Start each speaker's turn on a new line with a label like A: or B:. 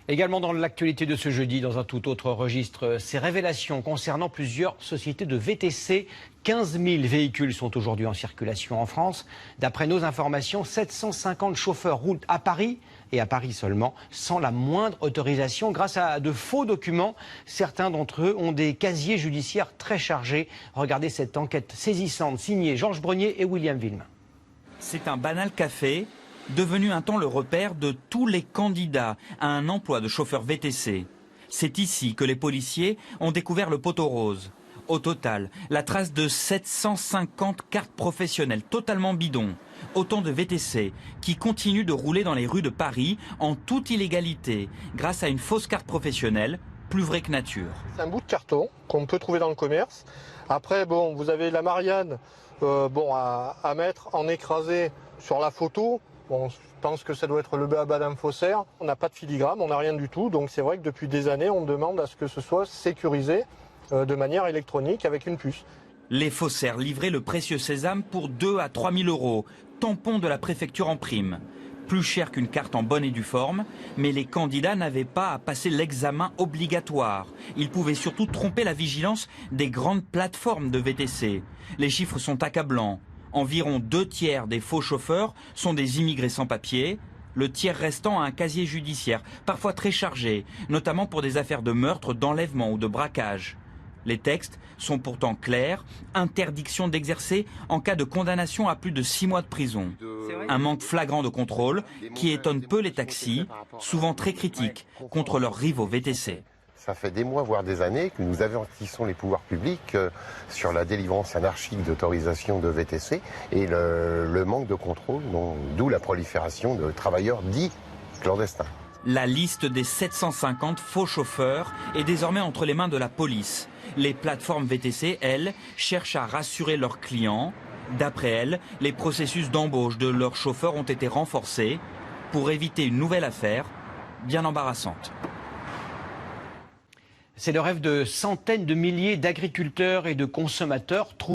A: Également dans l'actualité de ce jeudi, dans un tout autre registre, ces révélations concernant plusieurs sociétés de VTC. 15 000 véhicules sont aujourd'hui en circulation en France. D'après nos informations, 750 chauffeurs roulent à Paris, et à Paris seulement, sans la moindre autorisation, grâce à de faux documents. Certains d'entre eux ont des casiers judiciaires très chargés. Regardez cette enquête saisissante signée Georges Brenier et William Villemin.
B: C'est un banal café, devenu un temps le repère de tous les candidats à un emploi de chauffeur VTC. C'est ici que les policiers ont découvert le poteau rose. Au total, la trace de 750 cartes professionnelles totalement bidons. Autant de VTC qui continuent de rouler dans les rues de Paris en toute illégalité grâce à une fausse carte professionnelle, plus vraie que nature.
C: C'est un bout de carton qu'on peut trouver dans le commerce. Après, bon, vous avez la Marianne à mettre en écrasé sur la photo. Bon, je pense que ça doit être le BABA d'un faussaire. On n'a pas de filigrane, on n'a rien du tout. Donc c'est vrai que depuis des années, on demande à ce que ce soit sécurisé de manière électronique avec une puce.
B: Les faussaires livraient le précieux sésame pour 2 à 3 000 euros, tampon de la préfecture en prime. Plus cher qu'une carte en bonne et due forme, mais les candidats n'avaient pas à passer l'examen obligatoire. Ils pouvaient surtout tromper la vigilance des grandes plateformes de VTC. Les chiffres sont accablants. Environ 2/3 des faux chauffeurs sont des immigrés sans papier. Le tiers restant a un casier judiciaire, parfois très chargé, notamment pour des affaires de meurtre, d'enlèvement ou de braquage. Les textes sont pourtant clairs, interdiction d'exercer en cas de condamnation à plus de 6 mois de prison. Un manque flagrant de contrôle qui étonne peu les taxis, souvent très critiques contre leurs rivaux VTC.
D: Ça fait des mois, voire des années, que nous avertissons les pouvoirs publics sur la délivrance anarchique d'autorisation de VTC et le manque de contrôle, d'où la prolifération de travailleurs dits clandestins.
B: La liste des 750 faux chauffeurs est désormais entre les mains de la police. Les plateformes VTC, elles, cherchent à rassurer leurs clients. D'après elles, les processus d'embauche de leurs chauffeurs ont été renforcés pour éviter une nouvelle affaire bien embarrassante.
A: C'est le rêve de centaines de milliers d'agriculteurs et de consommateurs.